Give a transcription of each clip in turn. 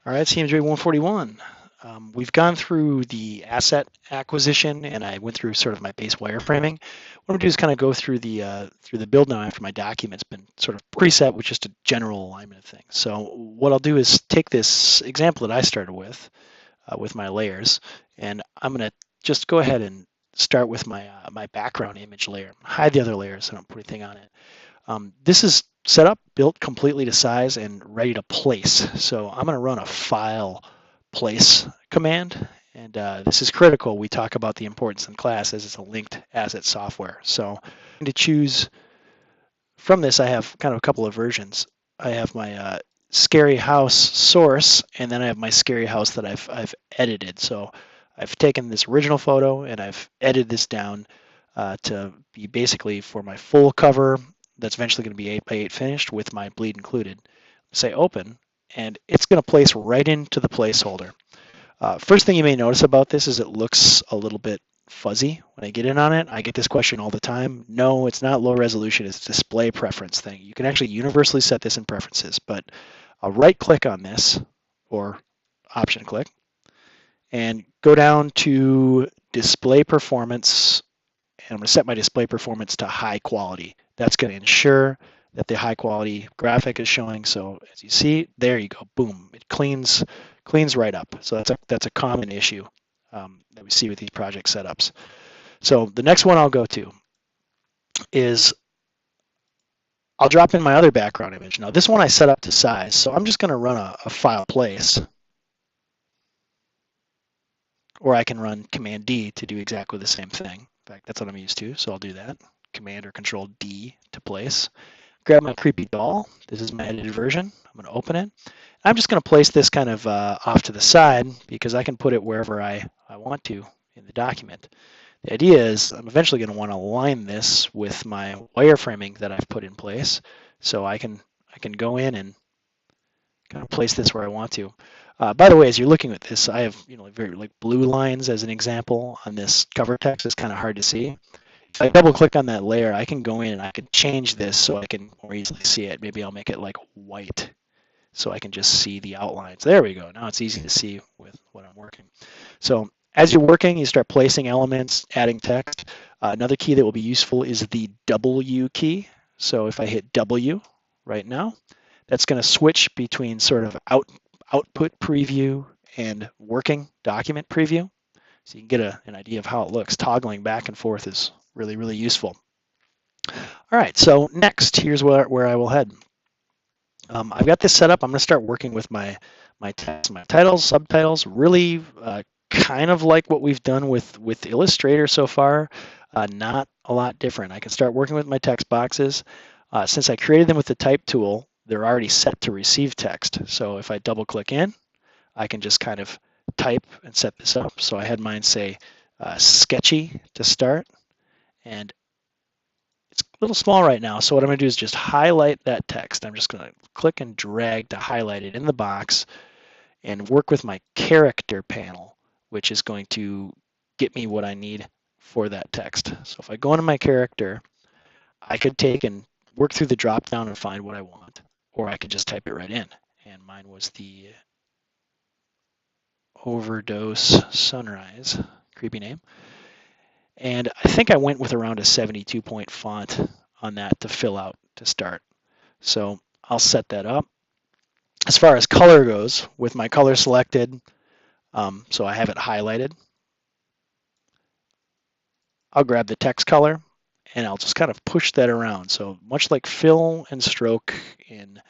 All right, CMJ 141. We've gone through the asset acquisition, and I went through sort of my base wireframing. What I'm gonna do is kind of go through the build now after my document's been sort of preset with just a general alignment of things. So what I'll do is take this example that I started with my layers, and I'm gonna just go ahead and start with my background image layer. Hide the other layers so I don't put anything on it. This is set up, built completely to size and ready to place. So I'm going to run a file place command. And this is critical. We talk about the importance in class as it's a linked asset software. So I'm going to choose from this. I have kind of a couple of versions. I have my scary house source, and then I have my scary house that I've edited. So I've taken this original photo and I've edited this down to be basically for my full cover. That's eventually going to be 8x8 finished with my bleed included. Say open, and it's going to place right into the placeholder. First thing you may notice about this is it looks a little bit fuzzy when I get in on it. I get this question all the time. No, it's not low resolution, it's a display preference thing. You can actually universally set this in preferences, but I'll right click on this or option click and go down to display performance, and I'm going to set my display performance to high quality. That's going to ensure that the high quality graphic is showing. So as you see, there you go, boom, it cleans right up. So that's a common issue that we see with these project setups. So the next one I'll go to is I'll drop in my other background image. Now this one I set up to size, so I'm just going to run a file place, or I can run Command D to do exactly the same thing. In fact, that's what I'm used to, so I'll do that. Command or Control D to place. Grab my creepy doll. This is my edited version. I'm going to open it. I'm just going to place this kind of off to the side because I can put it wherever I want to in the document. The idea is I'm eventually going to want to align this with my wireframing that I've put in place, so I can go in and kind of place this where I want to. By the way, as you're looking at this, I have very like blue lines as an example on this cover text. It's kind of hard to see. If I double click on that layer, I can go in and I can change this so I can more easily see it. Maybe I'll make it like white so I can just see the outlines. There we go. Now it's easy to see with what I'm working. So as you're working, you start placing elements, adding text. Another key that will be useful is the W key. So if I hit W right now, that's going to switch between sort of output preview and working document preview. So you can get an idea of how it looks. Toggling back and forth is really, really useful. All right, so next, here's where I will head. I've got this set up. I'm going to start working with my text, my titles, subtitles, really kind of like what we've done with Illustrator so far, not a lot different. I can start working with my text boxes. Since I created them with the type tool, they're already set to receive text. So if I double click in, I can just kind of type and set this up. So I had mine say sketchy to start, and it's a little small right now. So what I'm going to do is just highlight that text. I'm just going to click and drag to highlight it in the box and work with my character panel, which is going to get me what I need for that text. So if I go into my character, I could take and work through the drop down and find what I want, or I could just type it right in. And mine was the Overdose Sunrise, creepy name. And I think I went with around a 72 point font on that to fill out to start. So I'll set that up. As far as color goes, with my color selected, so I have it highlighted, I'll grab the text color and I'll just kind of push that around. So much like fill and stroke in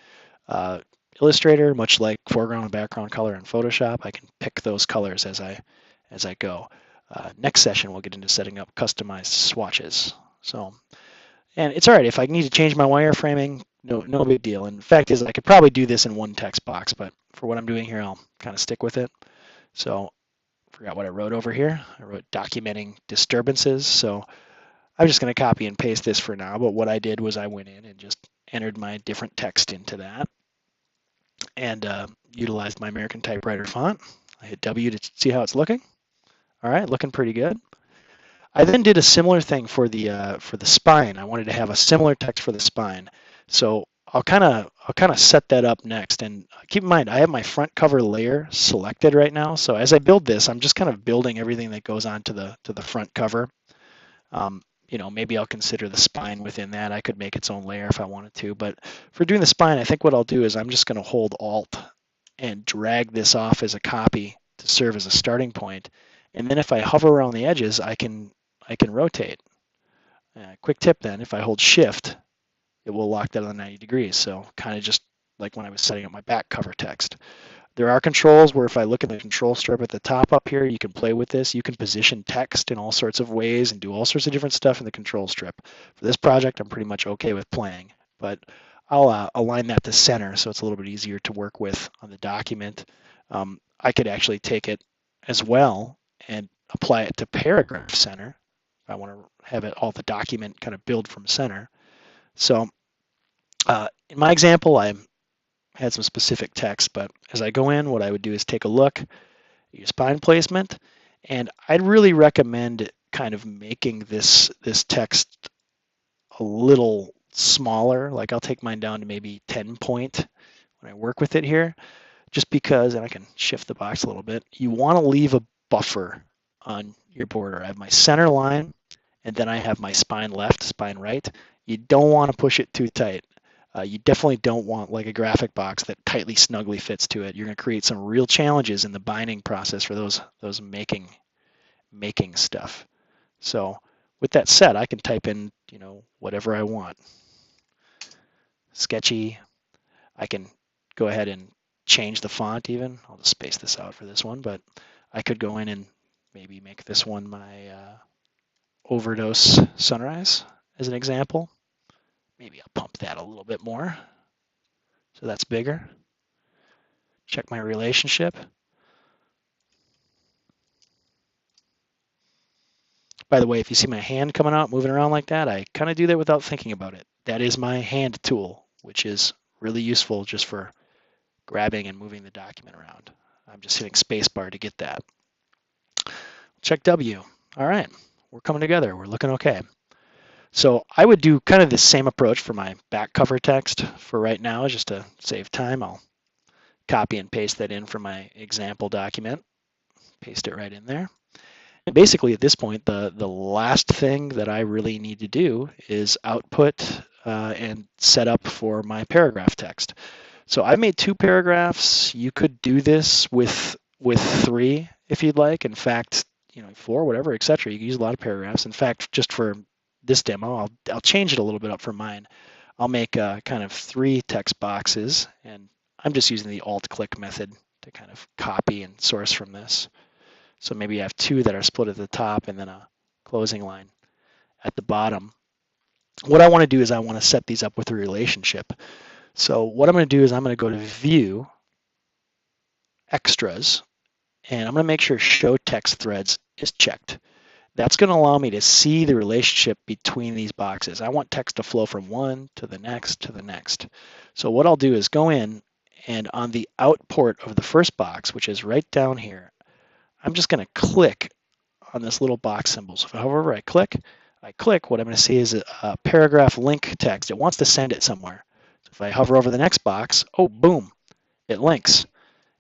Illustrator, much like foreground and background color in Photoshop, I can pick those colors as I go. Next session, we'll get into setting up customized swatches. So, and it's all right if I need to change my wireframing, no big deal. And the fact is, I could probably do this in one text box, but for what I'm doing here, I'll kind of stick with it. So, forgot what I wrote over here. I wrote documenting disturbances. So, I'm just going to copy and paste this for now. But what I did was I went in and just entered my different text into that, and utilized my American Typewriter font. I hit W to see how it's looking. All right, looking pretty good. I then did a similar thing for the spine. I wanted to have a similar text for the spine. So I'll kind of set that up next. And keep in mind, I have my front cover layer selected right now. So as I build this, I'm just kind of building everything that goes on to the front cover. You know, maybe I'll consider the spine within that. I could make its own layer if I wanted to. But for doing the spine, I think what I'll do is I'm just going to hold Alt and drag this off as a copy to serve as a starting point. And then if I hover around the edges, I can rotate. Quick tip then, if I hold Shift, it will lock that on 90 degrees. So kind of just like when I was setting up my back cover text. There are controls where if I look at the control strip at the top up here, you can play with this. You can position text in all sorts of ways and do all sorts of different stuff in the control strip. For this project, I'm pretty much okay with playing, but I'll align that to center so it's a little bit easier to work with on the document. I could actually take it as well and apply it to paragraph center. If I want to have it all the document kind of build from center. So in my example, I had some specific text, but as I go in, what I would do is take a look, use spine placement, and I'd really recommend kind of making this text a little smaller. Like I'll take mine down to maybe 10 point when I work with it here, just because, and I can shift the box a little bit, you want to leave a buffer on your border. I have my center line, and then I have my spine left, spine right. You don't want to push it too tight. You definitely don't want like a graphic box that tightly, snugly fits to it. You're going to create some real challenges in the binding process for those making stuff. So with that said, I can type in, you know, whatever I want. Sketchy. I can go ahead and change the font even. I'll just space this out for this one, but I could go in and maybe make this one my Overdose Sunrise as an example. Maybe I'll pump that a little bit more so that's bigger. Check my relationship. By the way, if you see my hand coming out, moving around like that, I kind of do that without thinking about it. That is my hand tool, which is really useful just for grabbing and moving the document around. I'm just hitting spacebar to get that. Check W. All right, we're coming together. We're looking okay. So I would do kind of the same approach for my back cover text for right now, just to save time. I'll copy and paste that in for my example document, paste it right in there. And basically at this point, the last thing that I really need to do is output and set up for my paragraph text. So I made 2 paragraphs. You could do this with 3 if you'd like. In fact, you know, 4, whatever, etc. You can use a lot of paragraphs. In fact, just for this demo, I'll change it a little bit up for mine. I'll make kind of 3 text boxes, and I'm just using the Alt-click method to kind of copy and source from this. So maybe you have 2 that are split at the top and then a closing line at the bottom. What I want to do is I want to set these up with a relationship. So what I'm going to do is I'm going to go to View, Extras, and I'm going to make sure Show Text Threads is checked. That's going to allow me to see the relationship between these boxes. I want text to flow from one to the next to the next. So what I'll do is go in, and on the out port of the first box, which is right down here, I'm just going to click on this little box symbol. So however I click, what I'm going to see is a paragraph link text. It wants to send it somewhere. So if I hover over the next box, oh, boom, it links.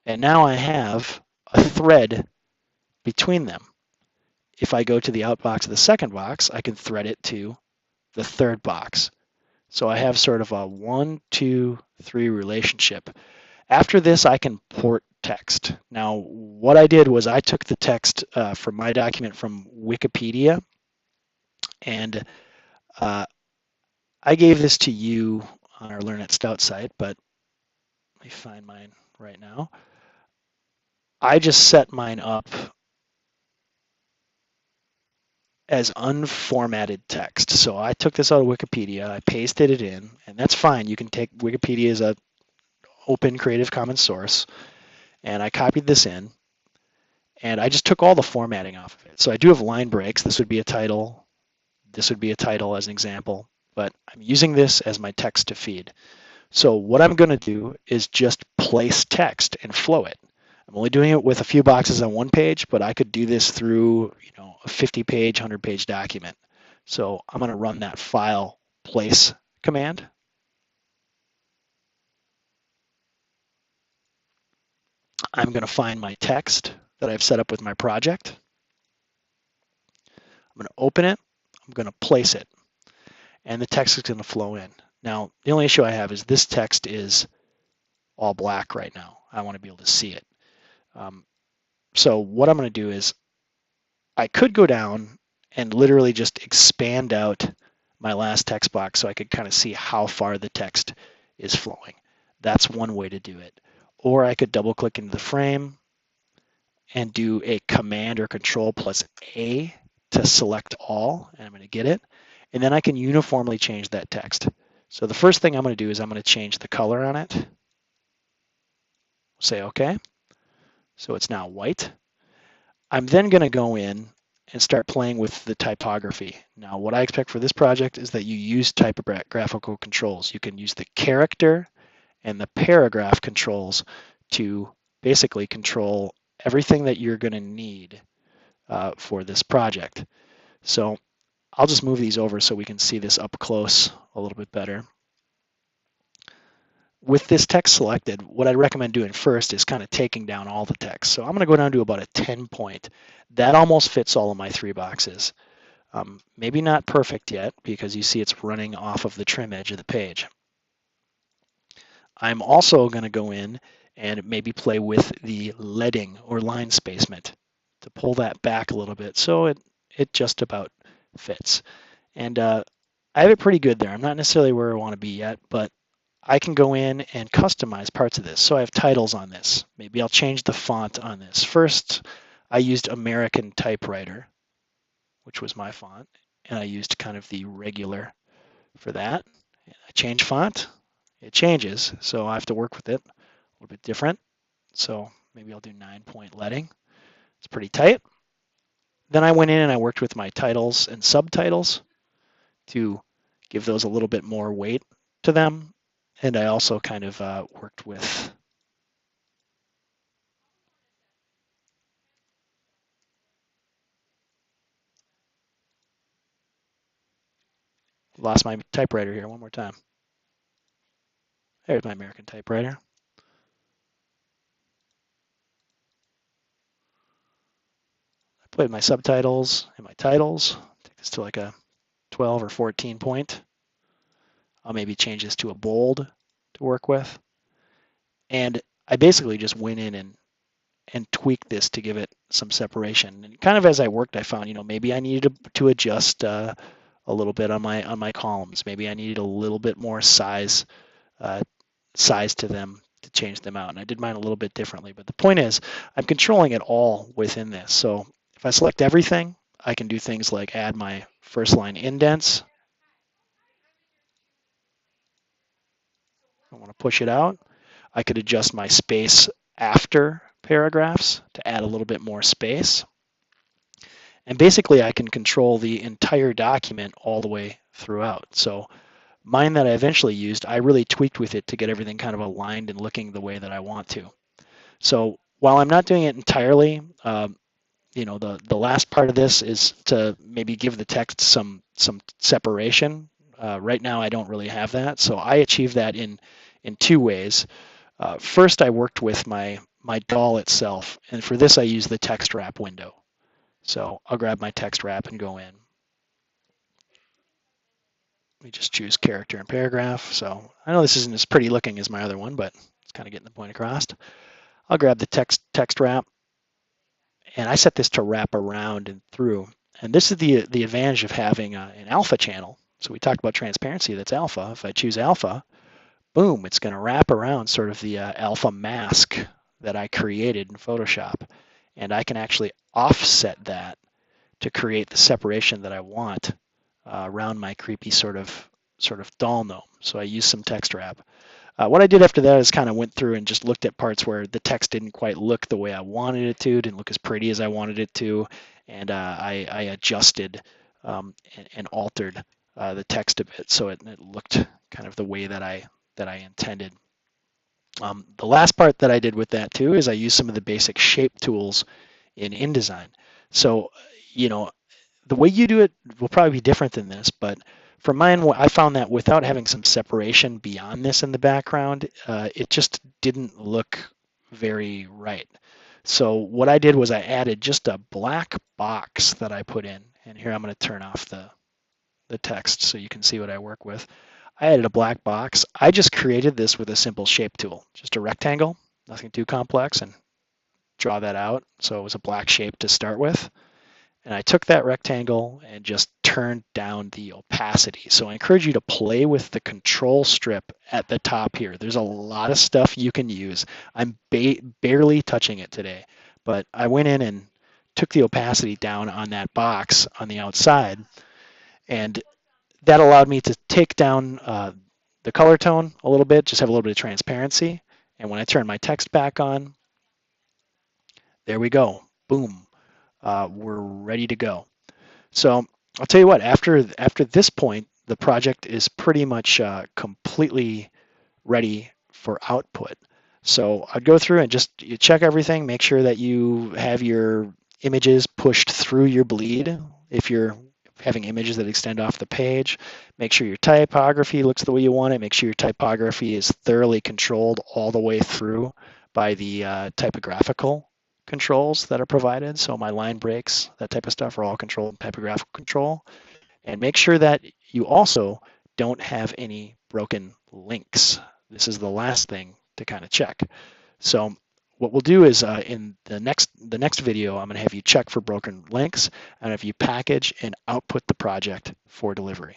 And now I have a thread between them. If I go to the outbox of the second box, I can thread it to the third box. So I have sort of a 1, 2, 3 relationship. After this, I can port text. Now, what I did was I took the text from my document from Wikipedia, and I gave this to you on our Learn at Stout site, but let me find mine right now. I just set mine up as unformatted text. So I took this out of Wikipedia, I pasted it in, and that's fine. You can take Wikipedia as an open Creative Commons source, and I copied this in, and I just took all the formatting off of it. So I do have line breaks. This would be a title. This would be a title as an example, but I'm using this as my text to feed. So what I'm going to do is just place text and flow it. I'm only doing it with a few boxes on one page, but I could do this through, you know, a 50-page, 100-page document. So I'm going to run that file place command. I'm going to find my text that I've set up with my project. I'm going to open it. I'm going to place it. And the text is going to flow in. Now, the only issue I have is this text is all black right now. I want to be able to see it. So what I'm going to do is I could go down and literally just expand out my last text box so I could kind of see how far the text is flowing. That's one way to do it. Or I could double click into the frame and do a Command or Control plus A to select all, and I'm going to get it. And then I can uniformly change that text. So the first thing I'm going to do is I'm going to change the color on it. Say OK. So it's now white. I'm then going to go in and start playing with the typography. Now, what I expect for this project is that you use typographical controls. You can use the character and the paragraph controls to basically control everything that you're going to need for this project. So I'll just move these over so we can see this up close a little bit better. With this text selected, what I'd recommend doing first is kind of taking down all the text. So I'm going to go down to about a 10 point. That almost fits all of my 3 boxes. Maybe not perfect yet because you see it's running off of the trim edge of the page. I'm also going to go in and maybe play with the leading or line spacement to pull that back a little bit so it just about fits. And I have it pretty good there. I'm not necessarily where I want to be yet, but I can go in and customize parts of this. So I have titles on this. Maybe I'll change the font on this. First, I used American Typewriter, which was my font, and I used kind of the regular for that. I change font, it changes, so I have to work with it a little bit different. So maybe I'll do 9-point leading. It's pretty tight. Then I went in and I worked with my titles and subtitles to give those a little bit more weight to them. And I also kind of worked with lost my typewriter here one more time. There's my American Typewriter. I played my subtitles and my titles. Take this to like a 12 or 14 point. I'll maybe change this to a bold to work with. And I basically just went in and tweaked this to give it some separation. And kind of as I worked, I found, maybe I needed to adjust a little bit on my columns. Maybe I needed a little bit more size to them to change them out. And I did mine a little bit differently. But the point is, I'm controlling it all within this. So if I select everything, I can do things like add my first line indents. I want to push it out. I could adjust my space after paragraphs to add a little bit more space. And basically, I can control the entire document all the way throughout. So mine that I eventually used, I really tweaked with it to get everything kind of aligned and looking the way that I want to. So while I'm not doing it entirely, the last part of this is to maybe give the text some separation. Right now, I don't really have that. So I achieve that in 2 ways. First, I worked with my doll itself, and for this, I use the text wrap window. So I'll grab my text wrap and go in. Let me just choose character and paragraph. So I know this isn't as pretty looking as my other one, but it's kind of getting the point across. I'll grab the text wrap, and I set this to wrap around and through. And this is the advantage of having an alpha channel. So we talked about transparency, that's alpha. If I choose alpha, boom, it's going to wrap around sort of the alpha mask that I created in Photoshop. And I can actually offset that to create the separation that I want around my creepy sort of doll gnome. So I use some text wrap. What I did after that is kind of went through and just looked at parts where the text didn't quite look the way I wanted it to, didn't look as pretty as I wanted it to, and I adjusted and altered the text a bit so it looked kind of the way that I intended. The last part that I did with that too is I used some of the basic shape tools in InDesign. So, the way you do it will probably be different than this, but for mine, I found that without having some separation beyond this in the background, it just didn't look very right. So what I did was I added just a black box that I put in, and here I'm going to turn off the text so you can see what I work with. I added a black box. I just created this with a simple shape tool, just a rectangle, nothing too complex, and draw that out. So it was a black shape to start with. And I took that rectangle and just turned down the opacity. So I encourage you to play with the control strip at the top here. There's a lot of stuff you can use. I'm barely touching it today, but I went in and took the opacity down on that box on the outside, and that allowed me to take down the color tone a little bit, just have a little bit of transparency. And when I turn my text back on, there we go. Boom. We're ready to go. So I'll tell you what, after this point, the project is pretty much completely ready for output. So I'd go through and just you check everything, make sure that you have your images pushed through your bleed. If you're having images that extend off the page, make sure your typography looks the way you want it. Make sure your typography is thoroughly controlled all the way through by the typographical controls that are provided. So my line breaks, that type of stuff are all controlled in typographical control. And make sure that you also don't have any broken links. This is the last thing to kind of check. So what we'll do is in the next video, I'm going to have you check for broken links and have you package and output the project for delivery.